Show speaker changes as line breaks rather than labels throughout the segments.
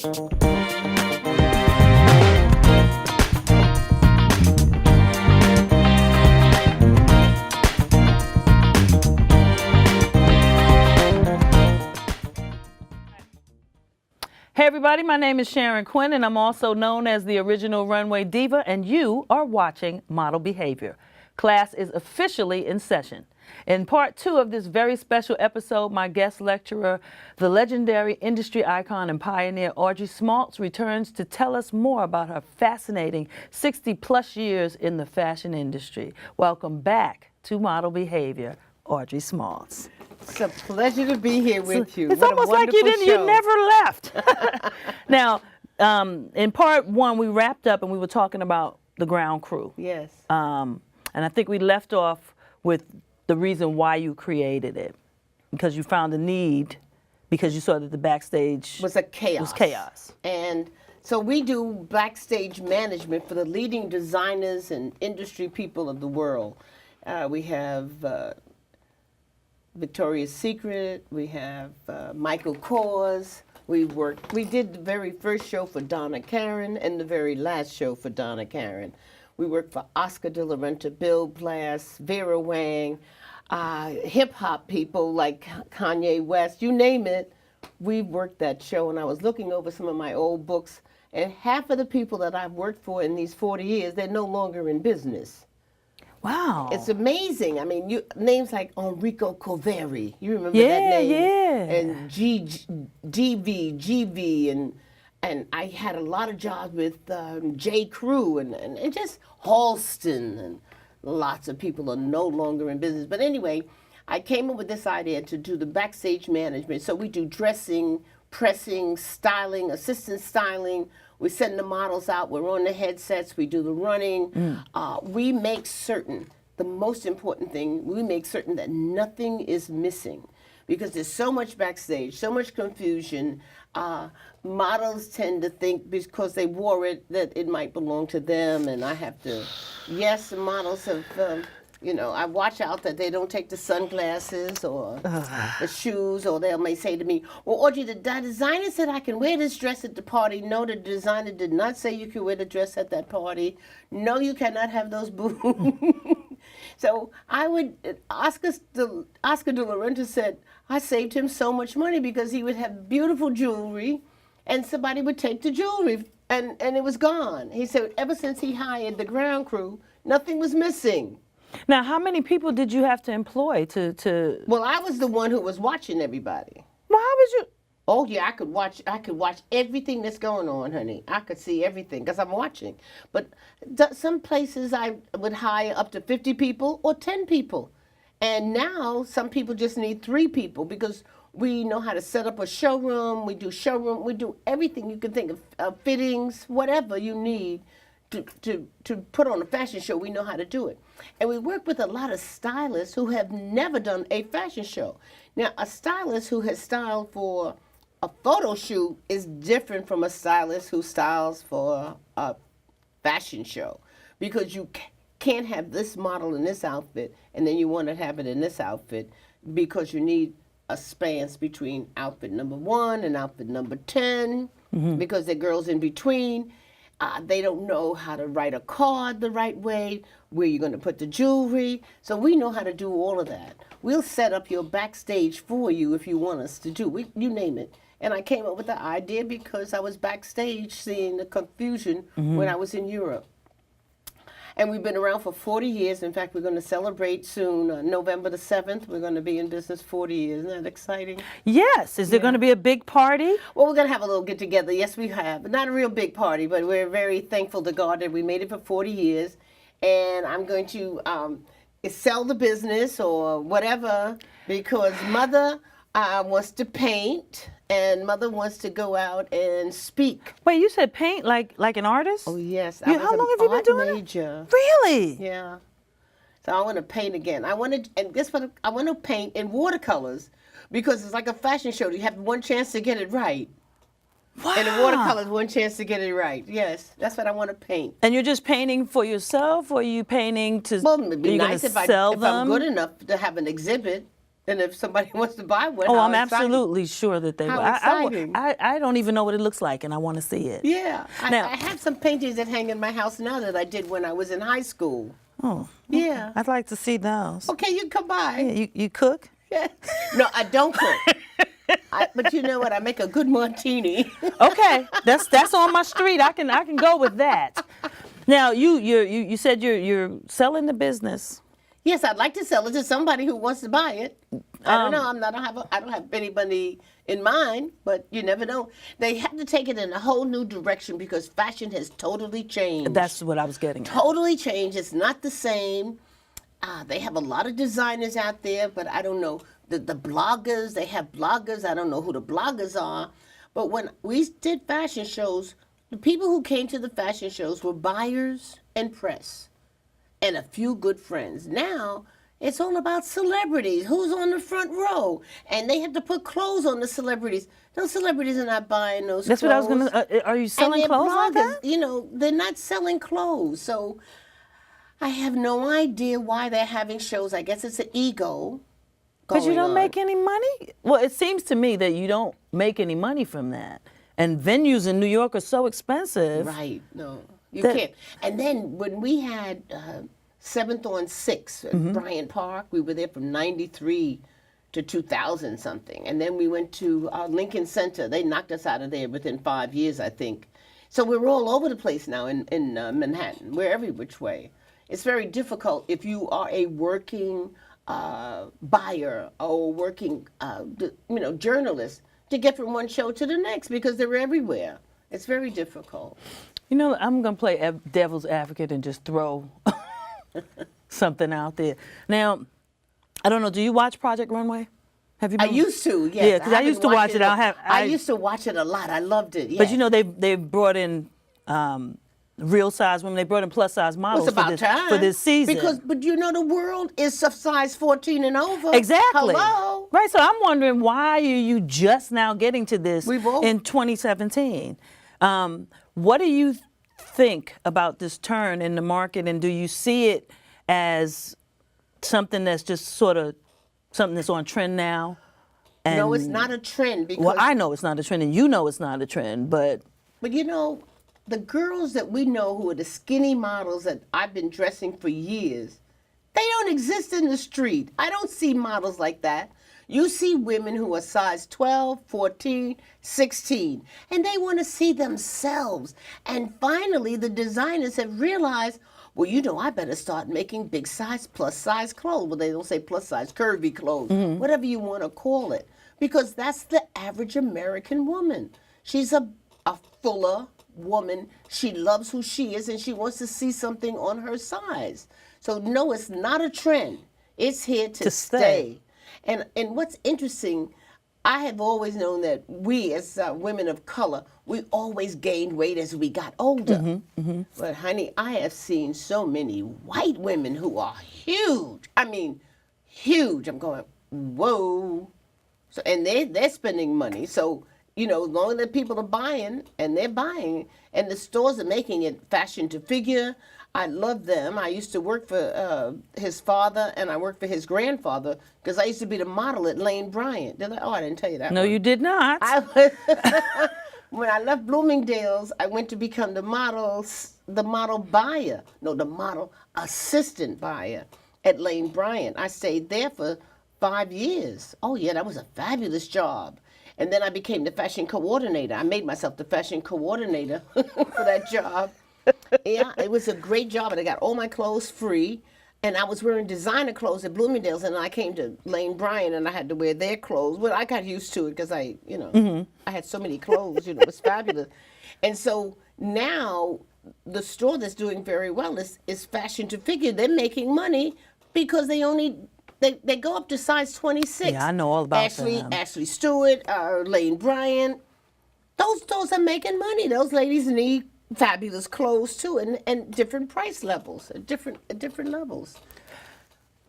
Hey everybody, my name is Sharon Quinn and I'm also known as the original runway diva, and you are watching Model Behavior. Class is officially in session. In part 2 of this very special episode, my guest lecturer, the legendary industry icon and pioneer Audrey Smaltz, returns to tell us more about her fascinating 60-plus years in the fashion industry. Welcome back to Model Behavior, Audrey Smaltz.
It's a pleasure to be here with you.
It's almost like you never left. Now, in part 1, we wrapped up and we were talking about the ground crew.
Yes.
And I think we left off with the reason why you created it, because you found the need, because you saw that the backstage
was a chaos.
Was chaos.
And so we do backstage management for the leading designers and industry people of the world. We have Victoria's Secret, we have Michael Kors. We did the very first show for Donna Karan and the very last show for Donna Karan. We worked for Oscar de la Renta, Bill Blass, Vera Wang, hip hop people like Kanye West, you name it. We worked that show, and I was looking over some of my old books, and half of the people that I've worked for in these 40 years, they're no longer in business.
Wow.
It's amazing. I mean, names like Enrico Coveri, you remember that name?
Yeah.
And GV, and I had a lot of jobs with J. Crew and just Halston, and lots of people are no longer in business. But anyway, I came up with this idea to do the backstage management. So we do dressing, pressing, styling, assistant styling. We send the models out, we're on the headsets, we do the running. We make certain, the most important thing, we make certain that nothing is missing, because there's so much backstage, so much confusion. Models tend to think because they wore it that it might belong to them, and I have to, yes, the models have, I watch out that they don't take the sunglasses or the shoes, or they may say to me, well, Audrey, the designer said I can wear this dress at the party. No, the designer did not say you can wear the dress at that party. No, you cannot have those boobs. So Oscar de la Renta said, I saved him so much money because he would have beautiful jewelry and somebody would take the jewelry and it was gone. He said ever since he hired the ground crew, nothing was missing.
Now, how many people did you have to employ to?
Well, I was the one who was watching everybody.
Well, how was you?
Oh yeah, I could watch everything that's going on, honey. I could see everything because I'm watching. But some places I would hire up to 50 people or 10 people. And now some people just need 3 people because we know how to set up a showroom. We do everything you can think of, fittings, whatever you need to put on a fashion show. We know how to do it. And we work with a lot of stylists who have never done a fashion show. Now, a stylist who has styled for a photo shoot is different from a stylist who styles for a fashion show, because you can't have this model in this outfit and then you want to have it in this outfit, because you need a span between outfit number 1 and outfit number 10, because the girls in between, they don't know how to write a card the right way, where you're going to put the jewelry. So we know how to do all of that. We'll set up your backstage for you if you want us to do. You name it. And I came up with the idea because I was backstage seeing the confusion when I was in Europe. And we've been around for 40 years. In fact, we're going to celebrate soon, November the 7th. We're going to be in business 40 years. Isn't that exciting?
Yes. Is there going to be a big party?
Well, we're going to have a little get-together. Yes, we have. Not a real big party, but we're very thankful to God that we made it for 40 years. And I'm going to sell the business or whatever, because Mother wants to paint. And Mother wants to go out and speak.
Wait, you said paint like an artist?
Oh, yes.
How long have you been doing
major.
it? Really?
Yeah. So I want to paint again. I want to paint in watercolors, because it's like a fashion show. You have one chance to get it right.
Wow.
And the watercolors, one chance to get it right. Yes, that's what I want to paint.
And you're just painting for yourself, or are you painting to?
Well, it'd be nice if I'm
them?
good enough to have an exhibit. And if somebody wants to buy one,
Oh,
how
I'm
exciting.
absolutely sure that they
How
will.
exciting.
I don't even know what it looks like, and I want to see it.
Yeah,
Now-
I have some paintings that hang in my house now that I did when I was in high school.
Oh,
Yeah.
I'd like to see those.
Okay, you can come by.
Yeah, you cook?
Yeah. No, I don't cook. But you know what? I make a good martini.
Okay, that's on my street. I can go with that. Now you said you're selling the business.
Yes, I'd like to sell it to somebody who wants to buy it. I don't know. I don't have anybody in mind, but you never know. They have to take it in a whole new direction because fashion has totally changed.
That's what I was getting at.
Totally changed. It's not the same. They have a lot of designers out there, but I don't know. The bloggers, they have bloggers. I don't know who the bloggers are. But when we did fashion shows, the people who came to the fashion shows were buyers and press and a few good friends. Now, it's all about celebrities. Who's on the front row? And they have to put clothes on the celebrities. Those celebrities are not buying those
That's
clothes.
what I was gonna. Are you selling
and they're
clothes like
bloggers.
that?
You know, they're not selling clothes. So I have no idea why they're having shows. I guess it's an ego.
But you don't
on.
make any money? Well, it seems to me that you don't make any money from that. And venues in New York are so expensive.
Right, no, you
That-
can't. And then when we had 7th on 6th at Bryant Park, we were there from 93 to 2000 something. And then we went to Lincoln Center. They knocked us out of there within 5 years, I think. So we're all over the place now in Manhattan. We're every which way. It's very difficult if you are a working buyer or working, journalist to get from one show to the next because they're everywhere. It's very difficult.
You know, I'm going to play devil's advocate and just throw something out there. Now, I don't know, do you watch Project Runway? Have you
I
been?
used to, yes.
Yeah, 'cause I
haven't
used to watch
watched
it.
I used to watch it a lot. I loved it. Yes.
But you know, they brought in real size women. They brought in plus size models
it's about time
for this season.
But you know, the world is of size 14 and over.
Exactly.
Hello.
Right. So I'm wondering, why are you just now getting to this
We've all-
in 2017? What do you think about this turn in the market, and do you see it as something that's just sort of something that's on trend now?
No, it's not a trend because.
Well, I know it's not a trend, and you know it's not a trend, but
But you know, the girls that we know who are the skinny models that I've been dressing for years, they don't exist in the street. I don't see models like that. You see women who are size 12, 14, 16, and they want to see themselves. And finally, the designers have realized, well, you know, I better start making big size, plus size clothes. Well, they don't say plus size, curvy clothes, whatever you want to call it, because that's the average American woman. She's a fuller woman. She loves who she is, and she wants to see something on her size. So no, it's not a trend. It's here to stay. And what's interesting, I have always known that we as women of color, we always gained weight as we got older. But honey, I have seen so many white women who are huge. I mean, huge. I'm going, whoa. So and they're spending money. So you know, as long as people are buying, and they're buying, and the stores are making it fashion to figure. I love them. I used to work for his father, and I worked for his grandfather, because I used to be the model at Lane Bryant. I didn't tell you that.
no,
one.
you did not.
When I left Bloomingdale's, I went to become the model buyer. No, the model assistant buyer at Lane Bryant. I stayed there for 5 years. Oh, yeah, that was a fabulous job. And then I became the fashion coordinator. I made myself the fashion coordinator for that job. Yeah, it was a great job, and I got all my clothes free. And I was wearing designer clothes at Bloomingdale's, and I came to Lane Bryant, and I had to wear their clothes. Well, I got used to it because I had so many clothes. You know, it was fabulous. And so now the store that's doing very well is Fashion to Figure. They're making money because they go up to size 26.
Yeah, I know all about them.
Ashley Stewart, Lane Bryant. Those stores are making money. Those ladies need fabulous clothes too, and different price levels, different levels.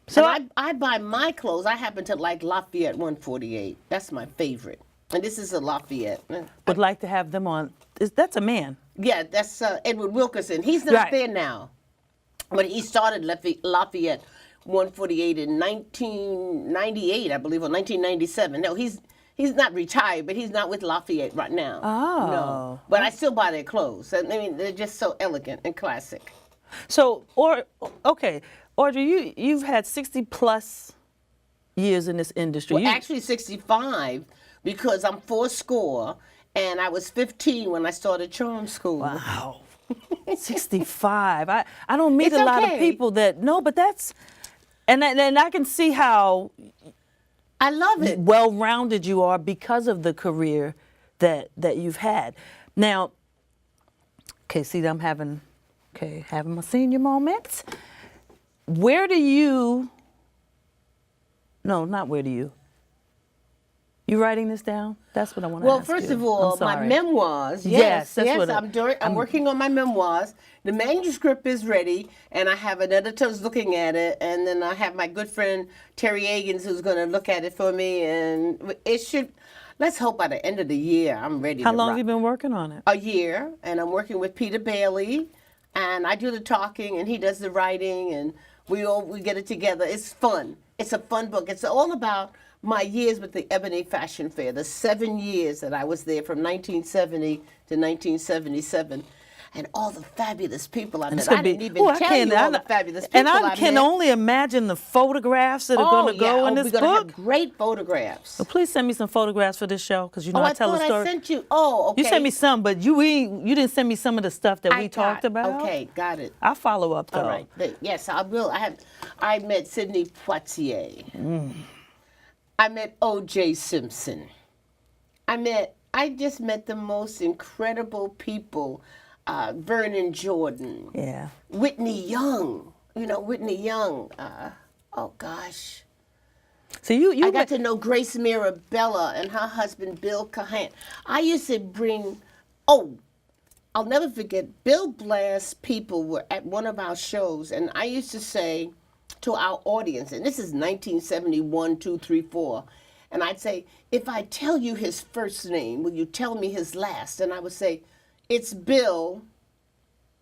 So I buy my clothes. I happen to like Lafayette 148. That's my favorite. And this is a Lafayette.
Would like to have them on. That's a man.
Yeah, that's Edward Wilkerson. He's not
Right.
there now, but he started Lafayette 148 in 1998, I believe, or 1997. No, he's not retired, but he's not with Lafayette right now.
Oh.
No. But I still buy their clothes. I mean, they're just so elegant and classic.
So, Audrey, you've had 60 plus years in this industry.
Well, actually 65, because I'm 4score, and I was 15 when I started charm school.
Wow. 65. I don't meet
It's
a lot of
okay.
people that, no, but that's, and I can see how
I love it.
well-rounded you are because of the career that you've had. Now, okay, see, I'm having my senior moments. Where do you, no, not where do you? You writing this down? That's what I want to
Well,
ask
first
you.
of all,
I'm
my
sorry.
memoirs.
Yes,
Yes,
that's what
I'm working on my memoirs. The manuscript is ready, and I have an editor who's looking at it, and then I have my good friend Terry Agins who's going to look at it for me, and it should. Let's hope by the end of the year I'm ready.
How
to
long
rock.
have you been working on it?
A year, and I'm working with Peter Bailey, and I do the talking, and he does the writing, and we get it together. It's fun. It's a fun book. It's all about my years with the Ebony Fashion Fair, the 7 years that I was there from 1970 to 1977. And all the fabulous people I met. I didn't even tell you all the fabulous people
and I
met.
can only imagine the photographs that are going to go in this
we're gonna
book.
have great photographs.
So please send me some photographs for this show, because you know I tell a
thought
story.
I sent you. Oh, okay.
You sent me some, but you didn't send me some of the stuff that we talked about.
Okay, got it.
I'll follow up though.
All right. Yes, I will. I met Sidney Poitier. I met O.J. Simpson. I just met the most incredible people. Vernon Jordan.
Yeah.
Whitney Young. Whitney Young. Oh gosh.
So you
I got to know Grace Mirabella and her husband Bill Cahan. I used to bring. Oh, I'll never forget. Bill Blass people were at one of our shows, and I used to say to our audience, and this is 1971, 2, 3, 4, and I'd say, if I tell you his first name, will you tell me his last? And I would say, it's Bill,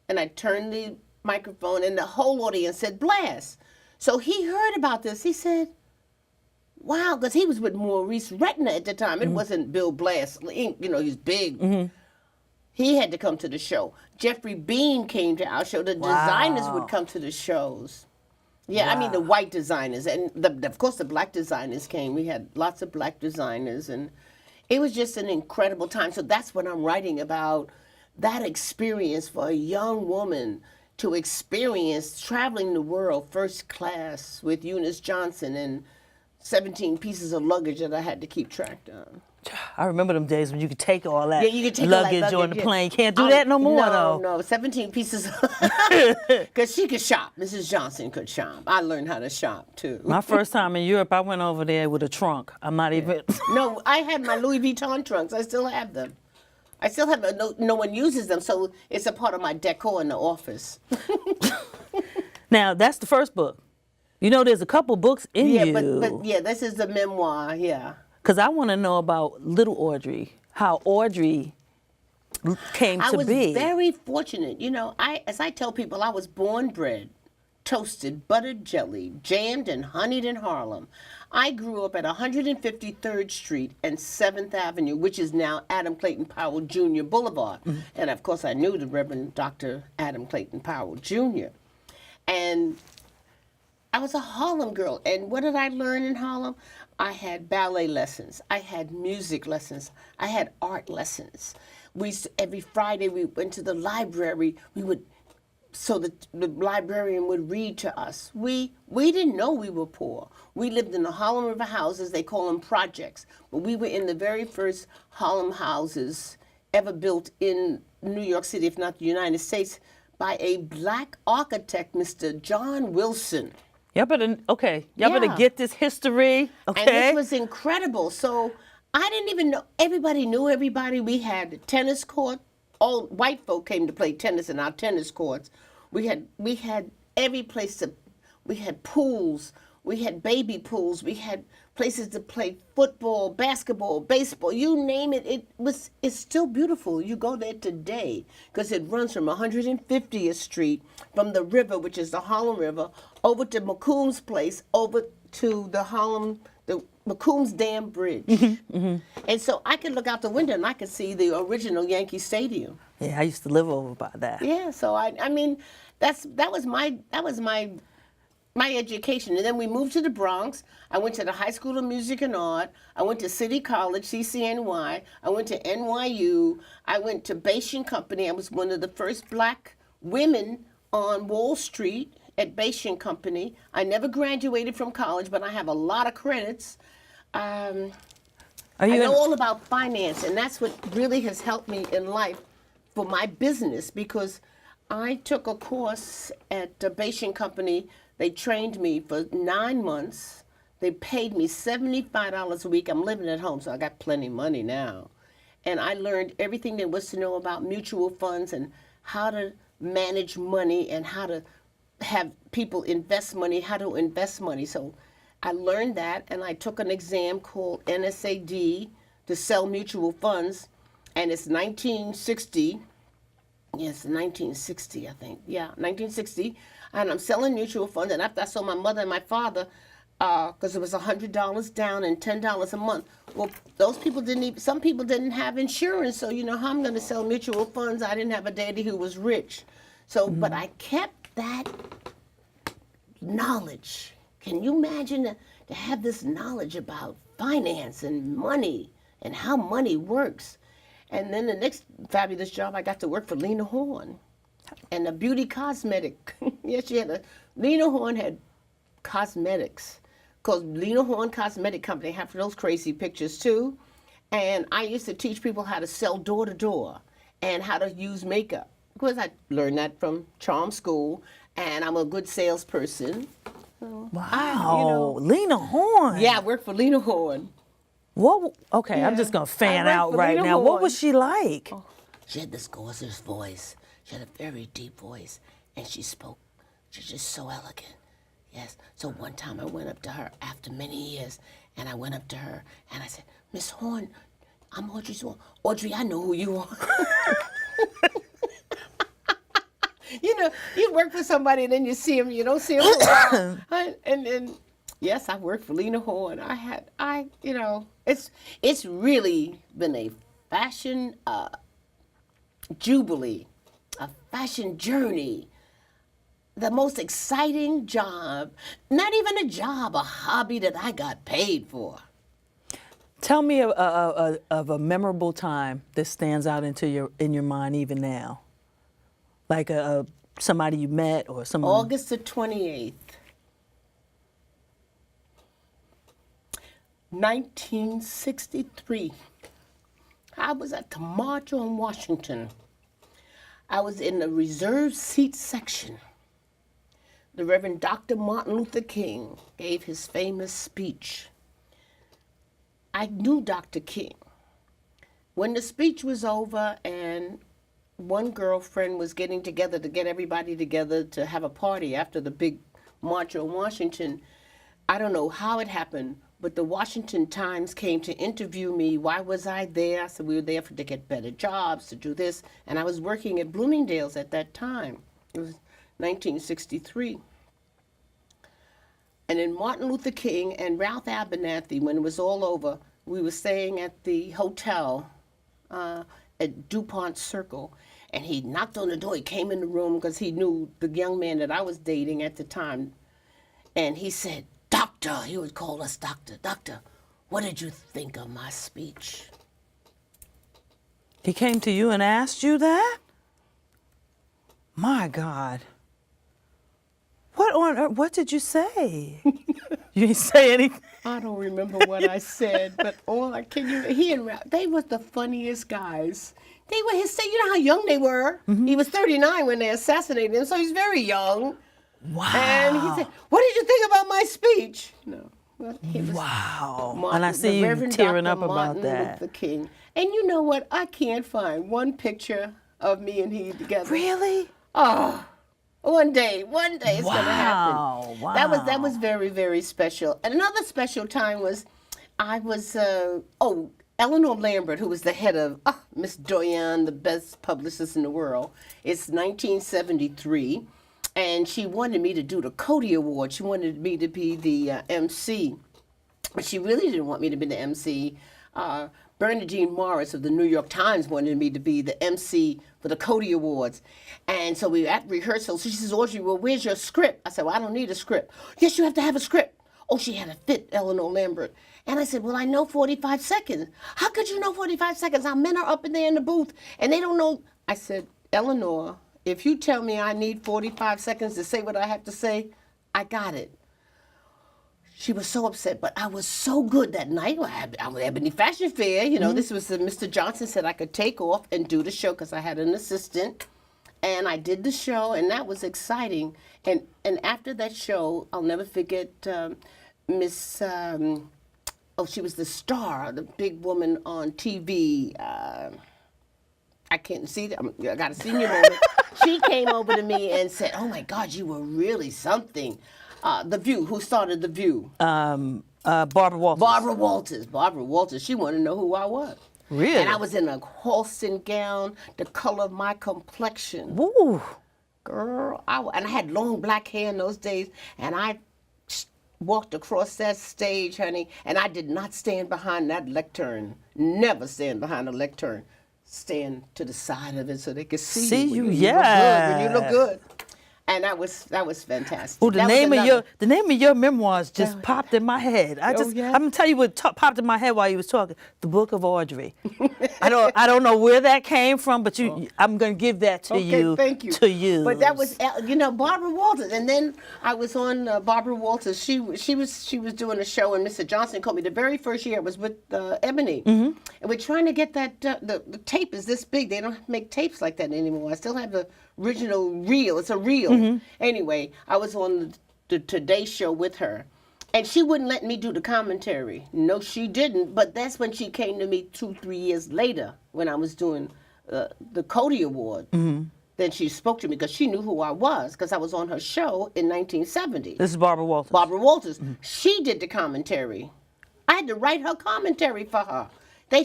and I turned the microphone, and the whole audience said, Blass. So he heard about this. He said, wow, because he was with Maurice Retner at the time. It wasn't Bill Blass. He's big. He had to come to the show. Jeffrey Bean came to our show. The designers would come to the shows. Yeah, I mean the white designers, and of course the black designers came. We had lots of black designers, and it was just an incredible time. So that's what I'm writing about, that experience for a young woman to experience traveling the world first class with Eunice Johnson and 17 pieces of luggage that I had to keep track of.
I remember them days when you could take all that
You could take all that
luggage on the
yeah.
plane. Can't do that no more though.
No, 17 pieces. Because she could shop. Mrs. Johnson could shop. I learned how to shop too.
My first time in Europe, I went over there with a trunk. I'm not even.
No, I had my Louis Vuitton trunks. I still have them. I still have them. No one uses them, so it's a part of my decor in the office.
Now, that's the first book. There's a couple books in
Yeah,
you.
but this is the memoir, yeah.
Because I want to know about little Audrey, how Audrey came to be.
I was very fortunate. As I tell people, I was born bred, toasted, buttered, jellied, jammed, and honeyed in Harlem. I grew up at 153rd Street and 7th Avenue, which is now Adam Clayton Powell Jr. Boulevard. And of course, I knew the Reverend Dr. Adam Clayton Powell Jr. And I was a Harlem girl. And what did I learn in Harlem? I had ballet lessons. I had music lessons. I had art lessons. Every Friday we went to the library. So the librarian would read to us. We didn't know we were poor. We lived in the Harlem River houses. They call them projects. But we were in the very first Harlem houses ever built in New York City, if not the United States, by a black architect, Mr. John Wilson.
Y'all better get this history, okay?
And this was incredible. So I didn't even know, everybody knew everybody. We had a tennis court. All white folk came to play tennis in our tennis courts. We had every place we had pools. We had baby pools. We had places to play football, basketball, baseball, you name it. It's still beautiful. You go there today because it runs from 150th Street, from the river, which is the Harlem River, over to McComb's place, over to the McComb's Dam Bridge. And so I could look out the window and I could see the original Yankee Stadium.
Yeah, I used to live over by that.
Yeah, so I mean, that was my education. And then we moved to the Bronx. I went to the High School of Music and Art. I went to City College, CCNY. I went to NYU. I went to Bache & Company. I was one of the first black women on Wall Street at Bache & Company. I never graduated from college, but I have a lot of credits. I know all about finance, and that's what really has helped me in life for my business, because I took a course at Bache & Company. They trained me for 9 months. They paid me $75 a week. I'm living at home, so I got plenty of money now. And I learned everything there was to know about mutual funds and how to manage money and how to have people invest money, how to invest money. So I learned that, and I took an exam called NSAD to sell mutual funds, and it's 1960. Yes, 1960, I think. Yeah, 1960. And I'm selling mutual funds. And after I saw my mother and my father, because it was $100 down and $10 a month. Well, those people some people didn't have insurance. So, you know, how I'm going to sell mutual funds? I didn't have a daddy who was rich. So, but I kept that knowledge. Can you imagine to have this knowledge about finance and money and how money works? And then the next fabulous job, I got to work for Lena Horne and a beauty cosmetic. Yes, Lena Horne had cosmetics called Lena Horne Cosmetic Company. Have those crazy pictures too. And I used to teach people how to sell door to door and how to use makeup. Of course, I learned that from charm school, and I'm a good salesperson. So
Wow, Lena Horne.
Yeah, I worked for Lena Horne.
What? Okay, yeah. I'm just gonna fan out right now. Horne. What was she like?
Oh, she had this gorgeous voice. She had a very deep voice, and she spoke. She's just so elegant. Yes. So one time I went up to her after many years, and I went up to her and I said, "Miss Horne, I'm Audrey Smaltz. Audrey, I know who you are." You know, you work for somebody and then you see them, you don't see them. And yes, I worked for Lena Horne. It's really been a fashion jubilee, a fashion journey. The most exciting job, not even a job, a hobby that I got paid for.
Tell me of a memorable time that stands out in your mind even now. Like somebody you met or someone.
August the 28th, 1963. I was at the March on Washington. I was in the reserved seat section. The Reverend Dr. Martin Luther King gave his famous speech. I knew Dr. King. When the speech was over and one girlfriend was getting together to get everybody together to have a party after the big March on Washington, I don't know how it happened, but the Washington Times came to interview me. Why was I there? I said we were there to get better jobs, to do this. And I was working at Bloomingdale's at that time. It was 1963. And then Martin Luther King and Ralph Abernathy, when it was all over, we were staying at the hotel at DuPont Circle. And he knocked on the door. He came in the room because he knew the young man that I was dating at the time. And he said, "Doctor," he would call us doctor. "Doctor, what did you think of my speech?"
He came to you and asked you that? My God. What on earth? What did you say? You didn't say anything?
I don't remember what I said, but he and Ralph, they were the funniest guys. They were you know how young they were? Mm-hmm. He was 39 when they assassinated him, so he's very young.
Wow.
And he said, "What did you think about my speech?" No.
Wow.
Martin,
and I see you
Reverend
tearing
Dr.
up about
Martin
that.
Luther King. And you know what? I can't find one picture of me and he together.
Really?
Oh. One day it's gonna happen.
Wow.
That was very, very special. And another special time was I was Eleanor Lambert, who was the head of Miss Doyen, the best publicist in the world. It's 1973, and she wanted me to do the Cody Award. She wanted me to be the MC, but she really didn't want me to be the MC. Bernadine Morris of the New York Times wanted me to be the MC for the Cody Awards. And so we were at rehearsal. So she says, Audrey, well, where's your script? I said, well, I don't need a script. Yes, you have to have a script. Oh, she had a fit, Eleanor Lambert. And I said, well, I know 45 seconds. How could you know 45 seconds? Our men are up in there in the booth, and they don't know. I said, Eleanor, if you tell me I need 45 seconds to say what I have to say, I got it. She was so upset, but I was so good that night. I was at Ebony Fashion Fair. You know, this was Mr. Johnson said I could take off and do the show because I had an assistant. And I did the show, and that was exciting. And after that show, I'll never forget Miss, she was the star, the big woman on TV. I can't see that. I got a senior moment. She came over to me and said, oh, my God, you were really something. The View, who started The View?
Barbara Walters.
Barbara Walters. She wanted to know who I was.
Really?
And I was in a Halston gown, the color of my complexion.
Ooh.
Girl, and I had long black hair in those days, and I walked across that stage, honey, and I did not stand behind that lectern. Never stand behind a lectern. Stand to the side of it so they could see you. When you look good. And that was fantastic.
Oh, the name of your memoirs just popped in my head. I'm gonna tell you what popped in my head while you was talking. The Book of Audrey. I don't know where that came from, but I'm gonna give that to you.
Thank you.
To you.
But that was Barbara Walters, and then I was on Barbara Walters. She was doing a show, and Mr. Johnson called me the very first year. I was with Ebony, and we're trying to get that. The tape is this big. They don't make tapes like that anymore. I still have the original reel. It's a reel. Anyway, I was on the Today Show with her, and she wouldn't let me do the commentary. No, she didn't. But that's when she came to me 2-3 years later when I was doing the Cody Award. Then she spoke to me because she knew who I was because I was on her show in 1970.
This is Barbara Walters.
Barbara Walters. She did the commentary. I had to write her commentary for her.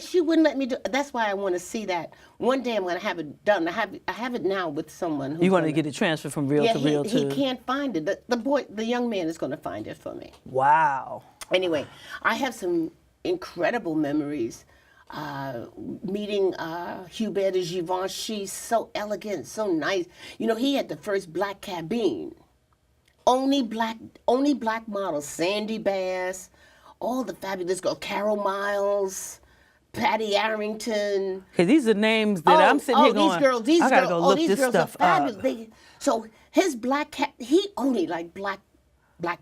She wouldn't let me do. That's why I want to see that. One day I'm going to have it done. I have it now with someone.
You want to get it transferred from reel to reel too?
He can't find it. The young man is going to find it for me.
Wow.
Anyway, I have some incredible memories. Meeting Hubert de Givenchy, so elegant, so nice. You know, he had the first black cabine. Only black models. Sandy Bass, all the fabulous girls. Carol Miles. Patty Arrington.
Okay, these are names that I'm sitting here going, I gotta go look this stuff up.
So his he only liked black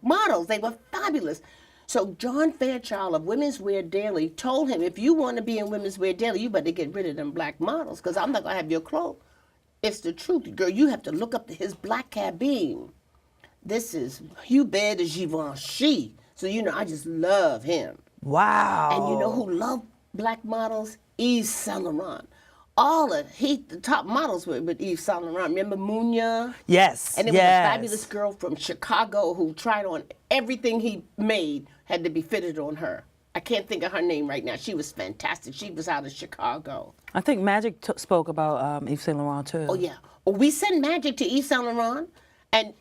models. They were fabulous. So John Fairchild of Women's Wear Daily told him, if you want to be in Women's Wear Daily, you better get rid of them black models because I'm not going to have your clothes. It's the truth. Girl, you have to look up his black cabine. This is Hubert de Givenchy. So, I just love him.
Wow.
And you know who loved black models? Yves Saint Laurent. The top models were with Yves Saint Laurent. Remember Munya?
Yes.
And there was a fabulous girl from Chicago who tried on everything he made had to be fitted on her. I can't think of her name right now. She was fantastic. She was out of Chicago.
I think Magic spoke about Yves Saint Laurent too.
Oh yeah. Well, we sent Magic to Yves Saint Laurent. And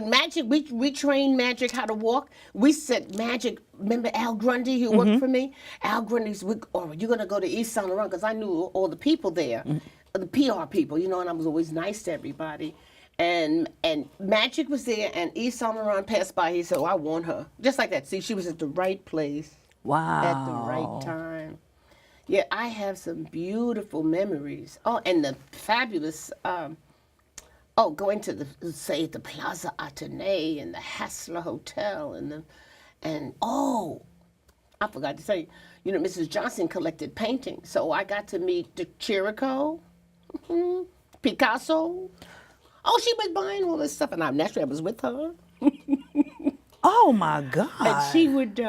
Magic, we trained Magic how to walk. We sent Magic, remember Al Grundy who worked for me? Al Grundy's, you're going to go to East Saint Laurent because I knew all the people there, the PR people, and I was always nice to everybody. And Magic was there, and East Saint Laurent passed by. He said, I want her. Just like that. See, she was at the right place.
Wow.
At the right time. Yeah, I have some beautiful memories. Oh, and the fabulous... going to the Plaza Athénée and the Hassler Hotel I forgot to say, Mrs. Johnson collected paintings, so I got to meet de Chirico, Picasso. Oh, she was buying all this stuff, and naturally I was with her.
Oh my God!
And she would.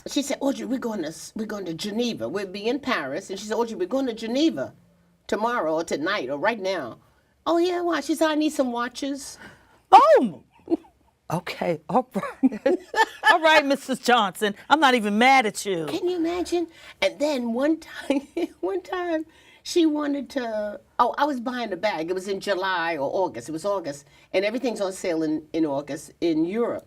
She said, Audrey, we're going to Geneva. We'll be in Paris, and she said, Audrey, we're going to Geneva tomorrow or tonight or right now. Oh, yeah, why? She said, I need some watches.
Oh, okay, all right. All right, Mrs. Johnson. I'm not even mad at you.
Can you imagine? And then one time, she wanted to, I was buying a bag. It was in July or August. It was August. And everything's on sale in August in Europe.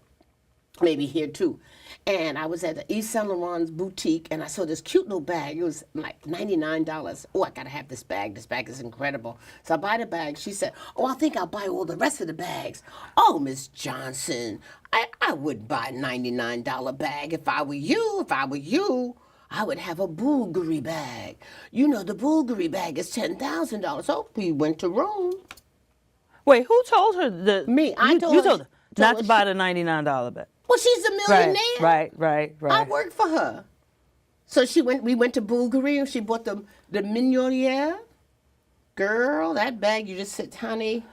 Maybe here too. And I was at the Yves Saint Laurent's boutique and I saw this cute little bag. It was like $99. Oh, I gotta have this bag. This bag is incredible. So I buy the bag. She said, I think I'll buy all the rest of the bags. Oh, Miss Johnson, I wouldn't buy a $99 bag if I were you. If I were you, I would have a Bulgari bag. You know, the Bulgari bag is $10,000. So we went to Rome.
Wait, who told her that?
Me. I told
you
her.
told her not to buy the $99 bag.
Well, she's a millionaire.
Right.
I work for her. So we went to Bulgari and she bought the Memoirs. Girl, that bag, you just said, honey,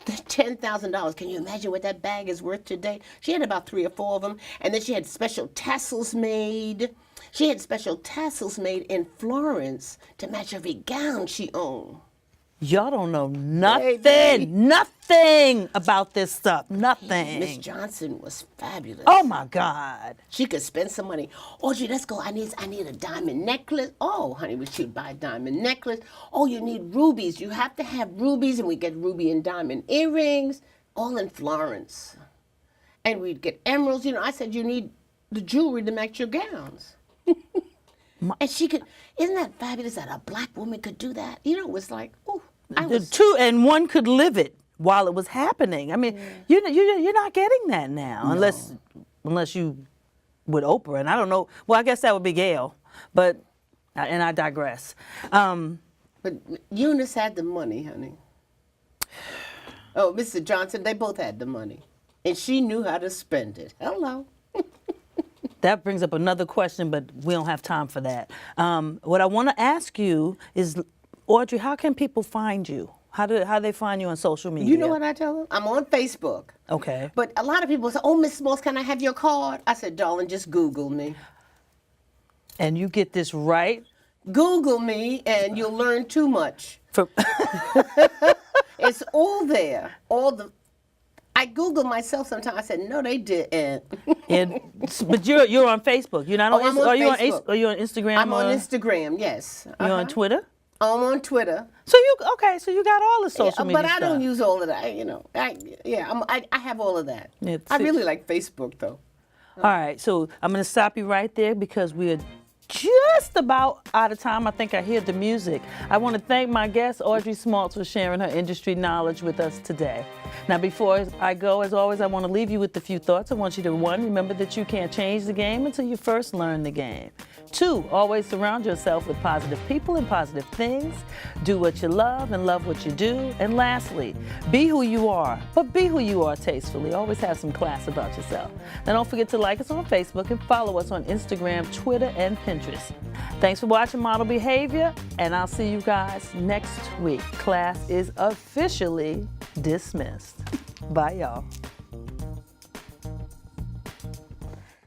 $10,000. Can you imagine what that bag is worth today? She had about 3 or 4 of them. And then she had special tassels made. She had special tassels made in Florence to match every gown she owned.
Y'all don't know
Baby.
nothing about this stuff. Nothing.
Miss Johnson was fabulous.
Oh my God.
She could spend some money. Audrey, let's go. I need a diamond necklace. Oh, honey, we should buy a diamond necklace. Oh, you need rubies. You have to have rubies, and we get ruby and diamond earrings, all in Florence. And we'd get emeralds. You know, I said you need the jewelry to match your gowns. And she could. Isn't that fabulous that a black woman could do that? You know, it was like, ooh.
And one could live it while it was happening. I mean, you're not getting that now, unless you with Oprah, and I don't know. Well, I guess that would be Gail, and I digress.
But Eunice had the money, honey. Oh, Mr. Johnson, they both had the money, and she knew how to spend it. Hello.
That brings up another question, but we don't have time for that. What I want to ask you is, Audrey, how can people find you? How do they find you on social media?
You know what I tell them? I'm on Facebook.
Okay.
But a lot of people say, oh, Miss Smaltz, can I have your card? I said, darling, just Google me.
And you get this right?
Google me and you'll learn too much. It's all there. I Google myself sometimes. I said, no, they didn't.
But you're on Facebook. You're not on
I'm on Facebook.
Are you on Instagram?
I'm on Instagram, yes.
You on Twitter?
I'm on Twitter.
So you got all the social media
but I
stuff.
don't use all of that. I have all of that. I really like Facebook though.
All right, so I'm going to stop you right there because we're just about out of time. I think I hear the music. I want to thank my guest, Audrey Smaltz, for sharing her industry knowledge with us today. Now, before I go, as always, I want to leave you with a few thoughts. I want you to, 1, remember that you can't change the game until you first learn the game. 2, always surround yourself with positive people and positive things. Do what you love and love what you do. And lastly, be who you are, but be who you are tastefully. Always have some class about yourself. Now, don't forget to like us on Facebook and follow us on Instagram, Twitter, and Pinterest. Thanks for watching Model Behavior, and I'll see you guys next week. Class is officially dismissed. Bye, y'all.